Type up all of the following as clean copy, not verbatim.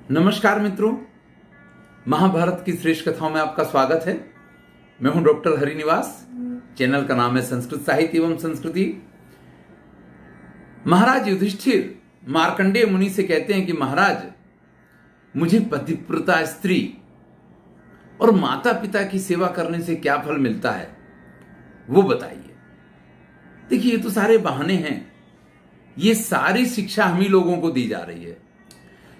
नमस्कार मित्रों, महाभारत की श्रेष्ठ कथाओं में आपका स्वागत है। मैं हूं डॉक्टर हरिनिवास। चैनल का नाम है संस्कृत साहित्य एवं संस्कृति। महाराज युधिष्ठिर मार्कंडेय मुनि से कहते हैं कि महाराज, मुझे पतिव्रता स्त्री और माता पिता की सेवा करने से क्या फल मिलता है वो बताइए। देखिए, ये तो सारे बहाने हैं। ये सारी शिक्षा हम ही लोगों को दी जा रही है।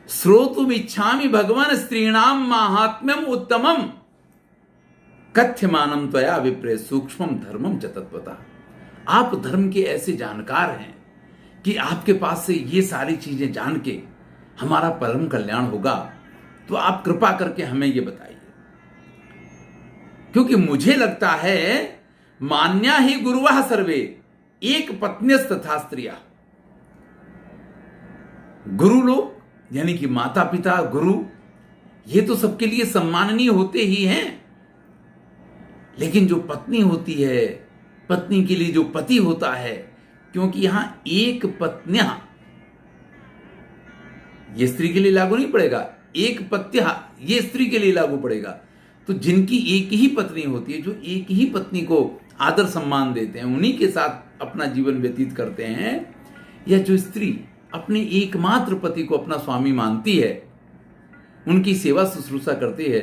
श्रोतुम इच्छामि भगवान स्त्रीणाम माहात्म्यम उत्तमम कथ्यमानम त्वया विप्रे सूक्ष्मम धर्मम च तत्वता। आप धर्म के ऐसे जानकार हैं कि आपके पास से ये सारी चीजें जान के हमारा परम कल्याण होगा, तो आप कृपा करके हमें ये बताइए। क्योंकि मुझे लगता है मान्या ही गुरुवः सर्वे एक पत्न्यस्तथा स्त्रिया। गुरु लोग यानी कि माता पिता, गुरु, ये तो सबके लिए सम्माननीय होते ही हैं, लेकिन जो पत्नी होती है, पत्नी के लिए जो पति होता है, क्योंकि यहां एक पत्न्या, ये स्त्री के लिए लागू नहीं पड़ेगा, एक पत्या ये स्त्री के लिए लागू पड़ेगा। तो जिनकी एक ही पत्नी होती है, जो एक ही पत्नी को आदर सम्मान देते हैं, उन्हीं के साथ अपना जीवन व्यतीत करते हैं, या जो स्त्री अपने एकमात्र पति को अपना स्वामी मानती है, उनकी सेवा शुश्रूषा करती है,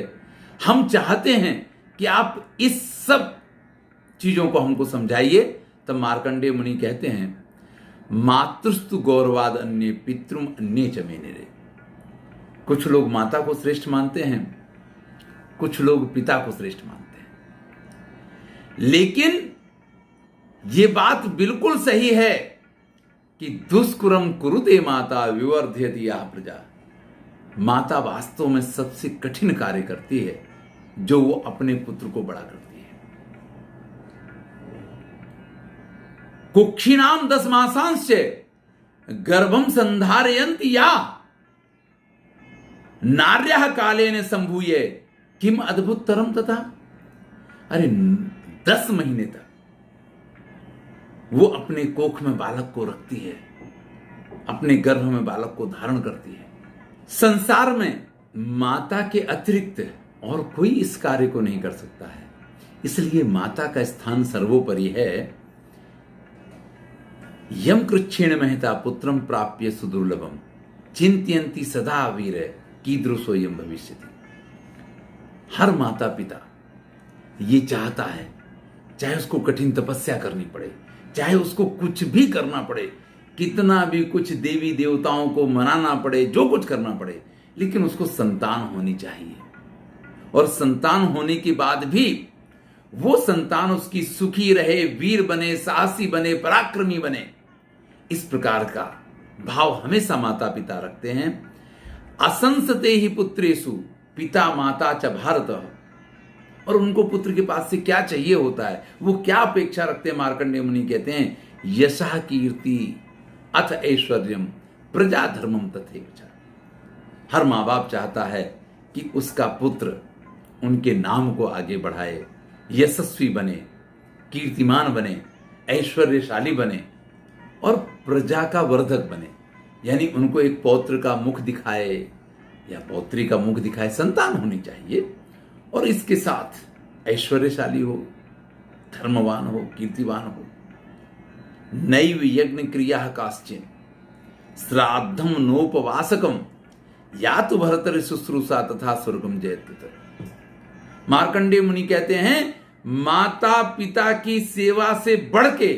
हम चाहते हैं कि आप इस सब चीजों को हमको समझाइए। तब मार्कंडेय मुनि कहते हैं, मातृस्तु गौरवाद अन्य पितृम अन्य च मे निरे। कुछ लोग माता को श्रेष्ठ मानते हैं, कुछ लोग पिता को श्रेष्ठ मानते हैं, लेकिन ये बात बिल्कुल सही है कि दुष्कुरम कुरुते माता विवर्धयति या प्रजा। माता वास्तव में सबसे कठिन कार्य करती है जो वो अपने पुत्र को बड़ा करती है। कुक्षिणाम 10 मासांश्च गर्भम संधारयन्ति या नार्यः कालेन संभूय किम अद्भुततरम तथा। अरे 10 महीने तक वो अपने कोख में बालक को रखती है, अपने गर्भ में बालक को धारण करती है। संसार में माता के अतिरिक्त और कोई इस कार्य को नहीं कर सकता है, इसलिए माता का स्थान सर्वोपरि है। यम कृच्छेण महता पुत्रम प्राप्य सुदुर्लभम चिंतयन्ति सदा वीर कीदृशो यम भविष्यति। हर माता पिता ये चाहता है, चाहे उसको कठिन तपस्या करनी पड़े, चाहे उसको कुछ भी करना पड़े, कितना भी कुछ देवी देवताओं को मनाना पड़े, जो कुछ करना पड़े, लेकिन उसको संतान होनी चाहिए। और संतान होने के बाद भी वो संतान उसकी सुखी रहे, वीर बने, साहसी बने, पराक्रमी बने, इस प्रकार का भाव हमेशा माता पिता रखते हैं। असंसते ही पुत्रेषु पिता माता च भारत। और उनको पुत्र के पास से क्या चाहिए होता है, वो क्या अपेक्षा रखते हैं। मार्कंडेय मुनि कहते हैं, यशः कीर्ति अथ ऐश्वर्यम प्रजा धर्मम तथैव च। हर माँ बाप चाहता है कि उसका पुत्र उनके नाम को आगे बढ़ाए, यशस्वी बने, कीर्तिमान बने, ऐश्वर्यशाली बने और प्रजा का वर्धक बने, यानी उनको एक पौत्र का मुख दिखाए या पौत्री का मुख दिखाए। संतान होनी चाहिए और इसके साथ ऐश्वर्यशाली हो, धर्मवान हो, कीर्तिवान हो। नैव यज्ञ क्रिया काश्चिन श्राद्धम नोपवासकम या तो भरतर शुश्रूषा तथा स्वर्गम जयति। मार्कंडेय मुनि कहते हैं, माता पिता की सेवा से बढ़ के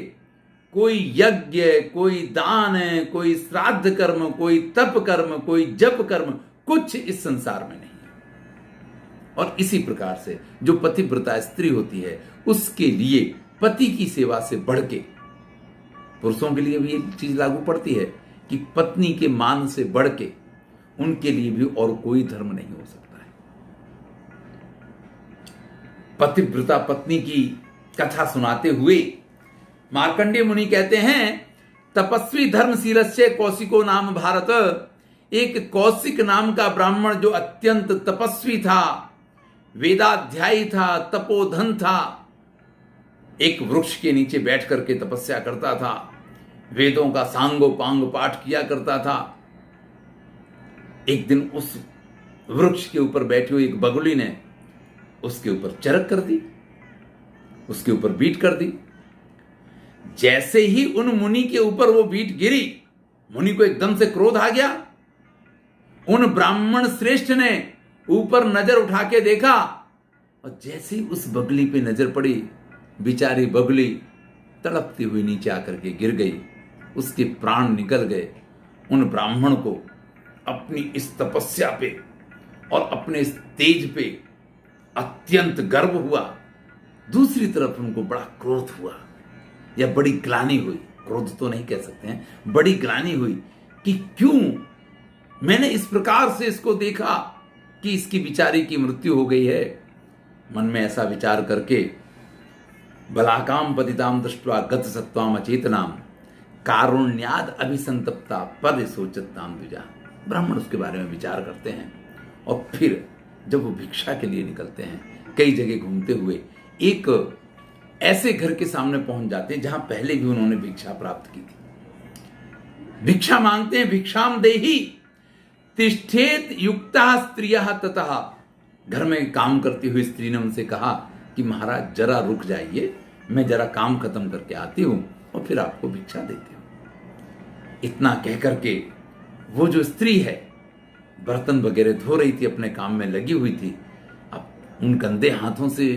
कोई यज्ञ, कोई दान, कोई श्राद्ध कर्म, कोई तप कर्म, कोई जप कर्म, कुछ इस संसार में नहीं। और इसी प्रकार से जो पतिव्रता स्त्री होती है, उसके लिए पति की सेवा से बढ़ के पुरुषों के लिए भी ये चीज लागू पड़ती है कि पत्नी के मान से बढ़ के उनके लिए भी और कोई धर्म नहीं हो सकता है। पतिव्रता पत्नी की कथा सुनाते हुए मार्कंडेय मुनि कहते हैं, तपस्वी धर्मशीलस्य कौशिको नाम भारत। एक कौशिक नाम का ब्राह्मण जो अत्यंत तपस्वी था, वेदाध्यायी था, तपोधन था, एक वृक्ष के नीचे बैठ करके तपस्या करता था, वेदों का सांगो पांग पाठ किया करता था। एक दिन उस वृक्ष के ऊपर बैठी हुई एक बगुली ने उसके ऊपर चरक कर दी, उसके ऊपर बीट कर दी। जैसे ही उन मुनि के ऊपर वो बीट गिरी, मुनि को एकदम से क्रोध आ गया। उन ब्राह्मण श्रेष्ठ ने ऊपर नजर उठा के देखा और जैसे ही उस बगुली पे नजर पड़ी, बेचारी बगुली तड़पती हुई नीचे आकर के गिर गई, उसके प्राण निकल गए। उन ब्राह्मण को अपनी इस तपस्या पे और अपने इस तेज पे अत्यंत गर्व हुआ। दूसरी तरफ उनको बड़ा क्रोध हुआ या बड़ी ग्लानि हुई, क्रोध तो नहीं कह सकते हैं, बड़ी ग्लानि हुई कि क्यों मैंने इस प्रकार से इसको देखा कि इसकी बिचारी की मृत्यु हो गई है। मन में ऐसा विचार करके बलाकाम पतिताम दृष्ट्वा गत सत्वाम अचेतनाम कारुण्याद अभिसंतप्ता पर सोचताम द्विजा। ब्राह्मण उसके बारे में विचार करते हैं और फिर जब वो भिक्षा के लिए निकलते हैं, कई जगह घूमते हुए एक ऐसे घर के सामने पहुंच जाते हैं जहां पहले भी उन्होंने भिक्षा प्राप्त की थी। भिक्षा मांगते हैं, भिक्षाम देहि तिष्ठेत युक्ता स्त्रियः ततः। घर में काम करती हुई स्त्री ने उनसे कहा कि महाराज जरा रुक जाइए, मैं जरा काम खत्म करके आती हूं और फिर आपको भिक्षा देती हूं। इतना कह करके वो जो स्त्री है बर्तन वगैरह धो रही थी, अपने काम में लगी हुई थी। अब उन गंदे हाथों से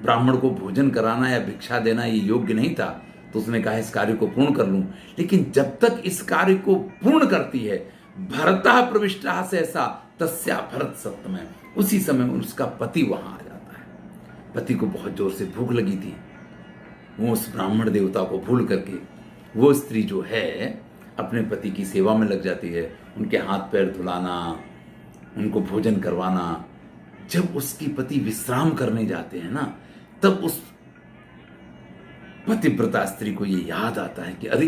ब्राह्मण को भोजन कराना या भिक्षा देना ये योग्य नहीं था, तो उसने कहा इस कार्य को पूर्ण कर लूं। लेकिन जब तक इस कार्य को पूर्ण करती है, भरता प्रविष्टा से ऐसा तस्या भरत सप्तमय, उसी समय उसका पति वहां आ जाता है। पति को बहुत जोर से भूख लगी थी। वो उस ब्राह्मण देवता को भूल करके वो स्त्री जो है अपने पति की सेवा में लग जाती है, उनके हाथ पैर धुलाना, उनको भोजन करवाना। जब उसकी पति विश्राम करने जाते हैं ना, तब उस पतिव्रता स्त्री को ये याद आता है कि अरे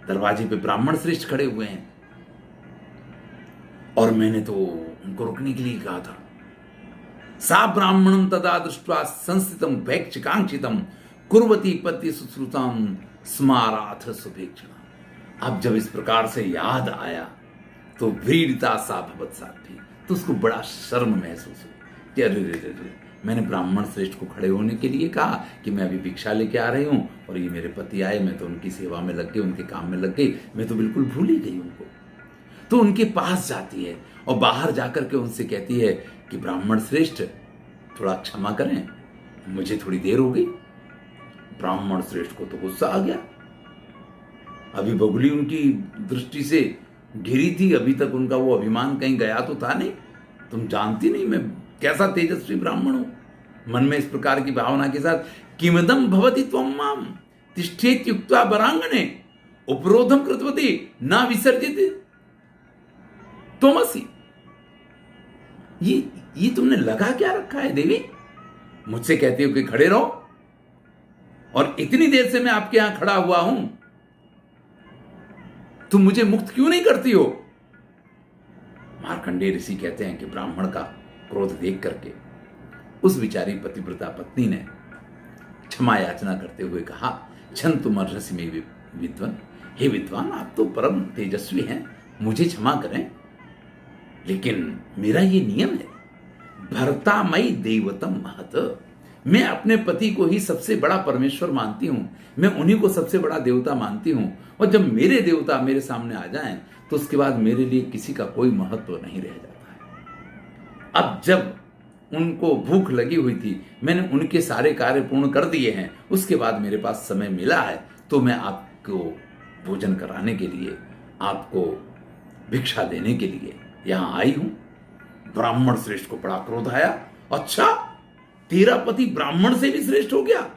दरवाजे पे ब्राह्मण श्रेष्ठ खड़े हुए हैं और मैंने तो उनको रुकने के लिए कहा था। सा ब्राह्मणम तदा दृष्ट्वा संस्थितम भैक्षकांक्षितम कुर्वती पति सुश्रुताम स्माराथ सुभेक्षणा। अब जब इस प्रकार से याद आया तो व्रीडता सा भवत साध्वी, तो उसको बड़ा शर्म महसूस हुई कि अरे रे रे, मैंने ब्राह्मण श्रेष्ठ को खड़े होने के लिए कहा कि मैं अभी भिक्षा लेके आ रही हूं और ये मेरे पति आए, मैं तो उनकी सेवा में लग गई, उनके काम में लग गई, मैं तो बिल्कुल भूल ही गई उनको। तो उनके पास जाती है और बाहर जाकर के उनसे कहती है कि ब्राह्मण श्रेष्ठ थोड़ा क्षमा करें, मुझे थोड़ी देर हो गई। ब्राह्मण श्रेष्ठ को तो गुस्सा आ गया। अभी बगुली उनकी दृष्टि से घिरी थी, अभी तक उनका वो अभिमान कहीं गया तो था नहीं। तुम जानती नहीं मैं कैसा तेजस्वी ब्राह्मण हूं। मन में इस प्रकार की भावना के साथ किमदम भवति त्वं माम तिष्ठेत युक्त्वा वरांगणे उपरोधम कृतवती ना विसर्जित त्वमसि। ये तुमने लगा क्या रखा है देवी? मुझसे कहती हो कि खड़े रहो और इतनी देर से मैं आपके यहां खड़ा हुआ हूं, तुम मुझे मुक्त क्यों नहीं करती हो? मार्कंडेय ऋषि कहते हैं कि ब्राह्मण का क्रोध देख करके उस विचारी पतिव्रता पत्नी ने क्षमा याचना करते हुए कहा, क्षन्तु अर्हसि मे विद्वान, हे विद्वान आप तो परम तेजस्वी हैं, मुझे क्षमा करें, लेकिन मेरा ये नियम है, भर्तामयी देवतम महत। मैं अपने पति को ही सबसे बड़ा परमेश्वर मानती हूं, मैं उन्हीं को सबसे बड़ा देवता मानती हूं, और जब मेरे देवता मेरे सामने आ जाएं तो उसके बाद मेरे लिए किसी का कोई महत्व नहीं रह जाता है। अब जब उनको भूख लगी हुई थी, मैंने उनके सारे कार्य पूर्ण कर दिए हैं, उसके बाद मेरे पास समय मिला है तो मैं आपको भोजन कराने के लिए, आपको भिक्षा देने के लिए यहां आई हूं। ब्राह्मण श्रेष्ठ को बड़ा क्रोध आया, अच्छा तेरा पति ब्राह्मण से भी श्रेष्ठ हो गया?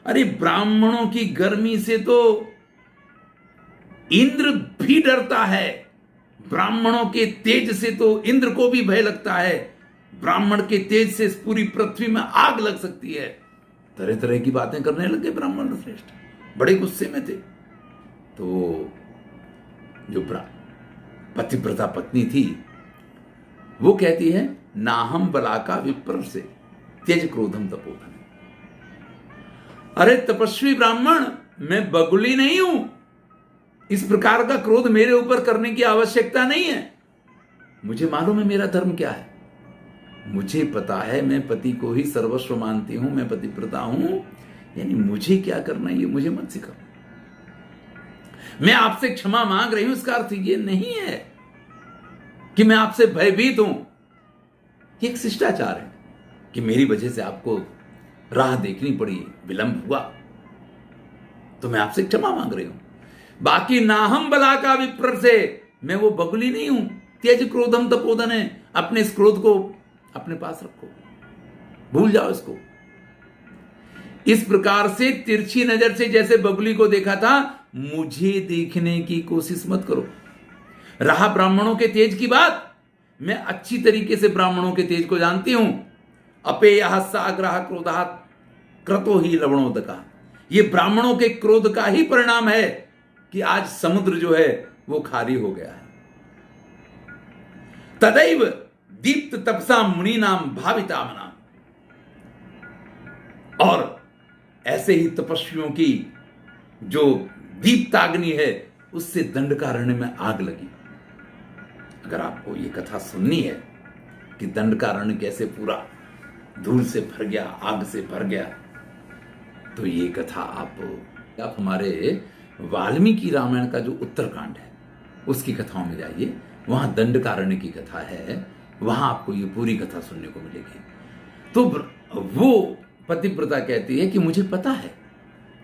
अरे ब्राह्मणों की गर्मी से तो इंद्र भी डरता है, ब्राह्मणों के तेज से तो इंद्र को भी भय लगता है, ब्राह्मण के तेज से पूरी पृथ्वी में आग लग सकती है। तरह तरह की बातें करने लगे ब्राह्मण श्रेष्ठ, बड़े गुस्से में थे। तो जो पतिव्रता पत्नी थी वो कहती है, नाहम बलाका विप्र से त्यज क्रोधम तपोधन। अरे तपस्वी ब्राह्मण, मैं बगुली नहीं हूं, इस प्रकार का क्रोध मेरे ऊपर करने की आवश्यकता नहीं है। मुझे मालूम है मेरा धर्म क्या है, मुझे पता है मैं पति को ही सर्वस्व मानती हूं, मैं पतिव्रता हूं, यानी मुझे क्या करना है ये मुझे मत सिखाओ। मैं आपसे क्षमा मांग रही हूं, इसका अर्थ ये नहीं है कि मैं आपसे भयभीत हूं। ये एक शिष्टाचार है कि मेरी वजह से आपको राह देखनी पड़ी, विलंब हुआ, तो मैं आपसे क्षमा मांग रही हूं। बाकी नाहम बला का विप्र से, मैं वो बगुली नहीं हूं। त्यज क्रोधम तपोधन है, अपने इस क्रोध को अपने पास रखो, भूल जाओ इसको। इस प्रकार से तिरछी नजर से जैसे बगुली को देखा था, मुझे देखने की कोशिश मत करो। रहा ब्राह्मणों के तेज की बात, मैं अच्छी तरीके से ब्राह्मणों के तेज को जानती हूं। अपेय साग्रह क्रोधात क्रतो ही लवणोदका, ये ब्राह्मणों के क्रोध का ही परिणाम है कि आज समुद्र जो है वो खाली हो गया है। तदैव दीप्त तपसा मुनि नाम भाविता मना, और ऐसे ही तपस्वियों की जो दीप्ताग्नि है उससे दंडकारण्य में आग लगी। अगर आपको ये कथा सुननी है कि दंडकारण्य कैसे पूरा धूल से भर गया, आग से भर गया, तो ये कथा आप हमारे वाल्मीकि रामायण का जो उत्तरकांड है उसकी कथाओं में जाइए, वहां दंडकारण्य की कथा है, वहां आपको ये पूरी कथा सुनने को मिलेगी। तो वो पतिव्रता कहती है कि मुझे पता है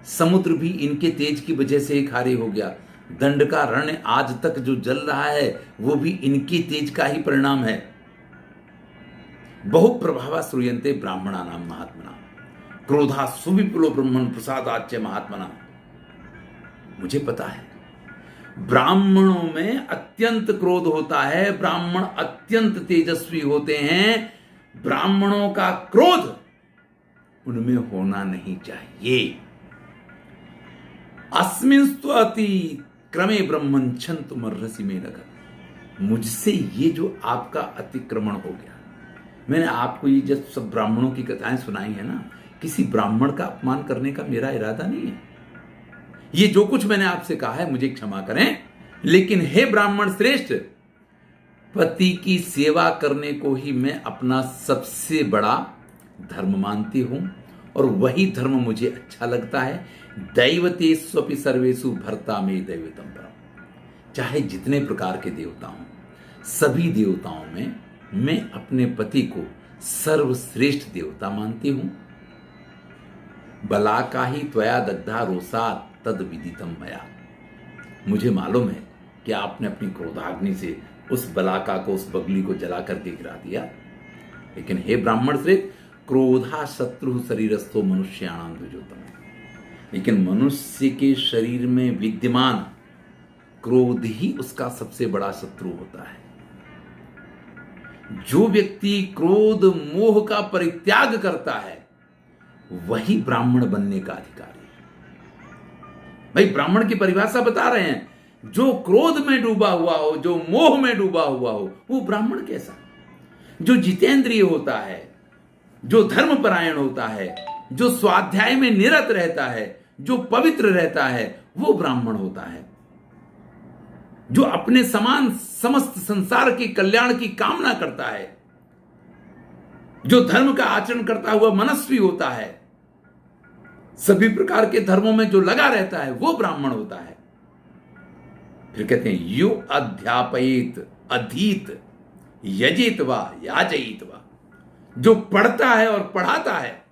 समुद्र भी इनके तेज की वजह से ही खाली हो गया, दंडकारण्य आज तक जो जल रहा है वो भी इनके तेज का ही परिणाम है। बहु प्रभावा श्रूयन्ते ब्राह्मणा नाम महात्मना, क्रोधा सुविपुलो ब्रह्मण प्रसादाच्य महात्मना। मुझे पता है ब्राह्मणों में अत्यंत क्रोध होता है, ब्राह्मण अत्यंत तेजस्वी होते हैं, ब्राह्मणों का क्रोध उनमें होना नहीं चाहिए। अस्मिंस्तु अति क्रमे ब्रह्मन् छन्तु मर्हसि में लगा, मुझसे ये जो आपका अतिक्रमण हो गया। मैंने आपको ये जब सब ब्राह्मणों की कथाएं सुनाई है ना, किसी ब्राह्मण का अपमान करने का मेरा इरादा नहीं है। ये जो कुछ मैंने आपसे कहा है मुझे क्षमा करें, लेकिन हे ब्राह्मण श्रेष्ठ, पति की सेवा करने को ही मैं अपना सबसे बड़ा धर्म मानती हूं, और वही धर्म मुझे अच्छा लगता है। दैवते स्वपि सर्वेषु भर्ता में दैवतम परम, चाहे जितने प्रकार के देवता हों, सभी देवताओं में मैं अपने पति को सर्वश्रेष्ठ देवता मानती हूं। बला का ही त्वया दग्धा रोसा तद विदितम मया, मुझे मालूम है कि आपने अपनी क्रोधाग्नि से उस बलाका को, उस बगली को जला करके गिरा दिया, लेकिन हे ब्राह्मण श्रेष्ठ, क्रोधा शत्रु शरीरस्थो मनुष्याणाम द्विजोतम, लेकिन मनुष्य के शरीर में विद्यमान क्रोध ही उसका सबसे बड़ा शत्रु होता है। जो व्यक्ति क्रोध मोह का परित्याग करता है वही ब्राह्मण बनने का अधिकारी है। भाई ब्राह्मण की परिभाषा बता रहे हैं, जो क्रोध में डूबा हुआ हो, जो मोह में डूबा हुआ हो, वो ब्राह्मण कैसा? जो जितेंद्रिय होता है, जो धर्मपरायण होता है, जो स्वाध्याय में निरत रहता है, जो पवित्र रहता है, वो ब्राह्मण होता है। जो अपने समान समस्त संसार के कल्याण की कामना करता है, जो धर्म का आचरण करता हुआ मनस्वी होता है, सभी प्रकार के धर्मों में जो लगा रहता है, वो ब्राह्मण होता है। फिर कहते हैं यो अध्यापयित अधीत यजित वा याजयित वा, जो पढ़ता है और पढ़ाता है,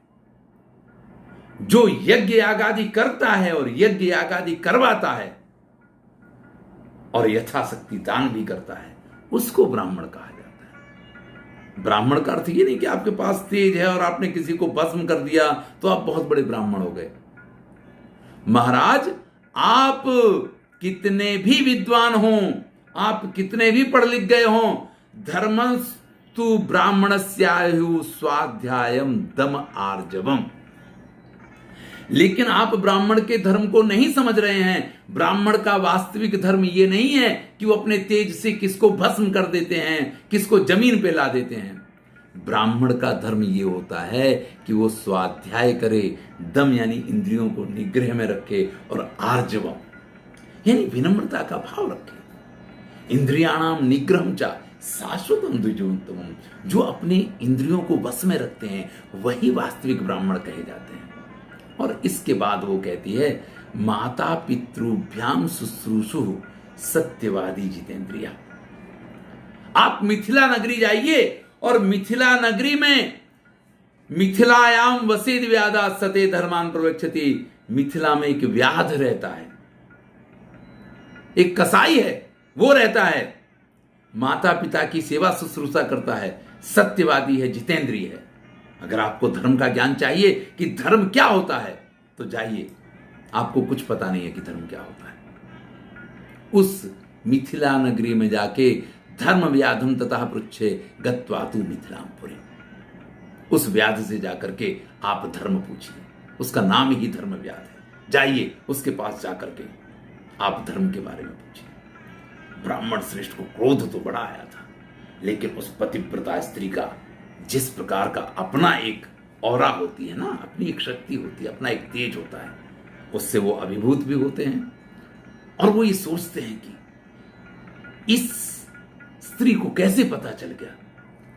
जो यज्ञ यागादि करता है और यज्ञ यागादि करवाता है, और यथाशक्ति दान भी करता है, उसको ब्राह्मण कहा जाता है। ब्राह्मण का अर्थ ये नहीं कि आपके पास तेज है और आपने किसी को भस्म कर दिया तो आप बहुत बड़े ब्राह्मण हो गए। महाराज, आप कितने भी विद्वान हों, आप कितने भी पढ़ लिख गए हों, धर्मस्तु ब्राह्मणस्यायु स्वाध्यायम दम आर्जवम, लेकिन आप ब्राह्मण के धर्म को नहीं समझ रहे हैं। ब्राह्मण का वास्तविक धर्म ये नहीं है कि वो अपने तेज से किसको भस्म कर देते हैं, किसको जमीन पे ला देते हैं। ब्राह्मण का धर्म ये होता है कि वो स्वाध्याय करे, दम यानी इंद्रियों को निग्रह में रखे, और आर्जवम यानी विनम्रता का भाव रखे। इंद्रियाणाम निग्रहम चा, शाश्वतम द्विजोत्तमम, जो अपने इंद्रियों को वश में रखते हैं वही वास्तविक ब्राह्मण कहे जाते हैं। और इसके बाद वो कहती है माता पितृभ्याम शुश्रूषु सत्यवादी जितेंद्रिया। आप मिथिला नगरी जाइए और मिथिला नगरी में मिथिलायाम वसेद व्याधा सते धर्मान प्रवक्षति। मिथिला में एक व्याध रहता है, एक कसाई है, वो रहता है, माता पिता की सेवा शुश्रूषा करता है, सत्यवादी है, जितेंद्रिय है। अगर आपको धर्म का ज्ञान चाहिए कि धर्म क्या होता है तो जाइए, आपको कुछ पता नहीं है कि धर्म क्या होता है। उस मिथिला नगरी में जाके धर्म व्याधम तथा पृच्छे गत्वा तु मिथिलापुरी, उस व्याध से जाकर के आप धर्म पूछिए, उसका नाम ही धर्म व्याध है। जाइए उसके पास जाकर के आप धर्म के बारे में पूछिए। ब्राह्मण श्रेष्ठ को क्रोध तो बड़ा आया था, लेकिन उस पतिव्रता स्त्री का जिस प्रकार का अपना एक ऑरा होती है ना, अपनी एक शक्ति होती है, अपना एक तेज होता है, उससे वो अभिभूत भी होते हैं। और वो ये सोचते हैं कि इस स्त्री को कैसे पता चल गया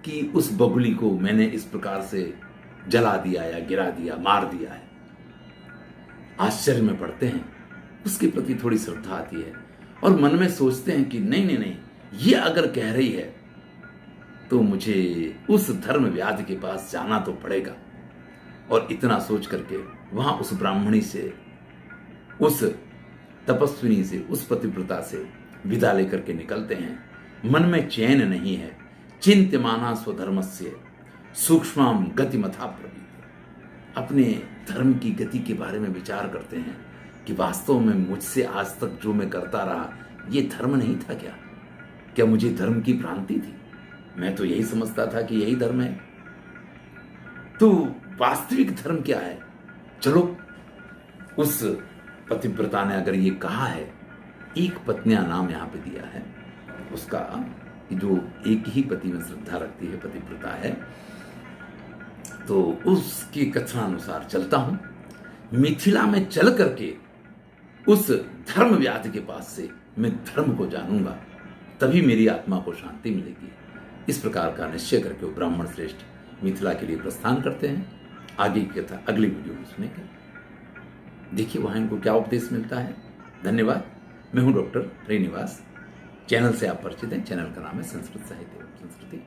कि उस बगुली को मैंने इस प्रकार से जला दिया या गिरा दिया, मार दिया है। आश्चर्य में पड़ते हैं, उसके प्रति थोड़ी श्रद्धा आती है और मन में सोचते हैं कि नहीं नहीं नहीं, ये अगर कह रही है तो मुझे उस धर्म व्याध के पास जाना तो पड़ेगा। और इतना सोच करके वहां उस ब्राह्मणी से, उस तपस्विनी से, उस पतिव्रता से विदा लेकर के निकलते हैं। मन में चैन नहीं है। चिंत्यमाना स्वधर्मस्य सूक्ष्मम गतिमथा प्रवृत्ति। अपने धर्म की गति के बारे में विचार करते हैं कि वास्तव में मुझसे आज तक जो मैं करता रहा ये धर्म नहीं था क्या? क्या मुझे धर्म की भ्रांति थी? मैं तो यही समझता था कि यही धर्म है। तो वास्तविक धर्म क्या है? चलो, उस पतिव्रता ने अगर ये कहा है, एक पत्नियां नाम यहां पे दिया है उसका, जो एक ही पति में श्रद्धा रखती है, पतिव्रता है, तो उसके कथनानुसार चलता हूं। मिथिला में चल करके उस धर्म व्याध के पास से मैं धर्म को जानूंगा, तभी मेरी आत्मा को शांति मिलेगी। इस प्रकार का निश्चय करके वो ब्राह्मण श्रेष्ठ मिथिला के लिए प्रस्थान करते हैं। आगे की कथा अगली वीडियो में सुनेंगे। देखिए वहां इनको क्या उपदेश मिलता है। धन्यवाद। मैं हूं डॉक्टर श्रीनिवास। चैनल से आप परिचित हैं। चैनल का नाम है संस्कृत साहित्य एवं संस्कृति।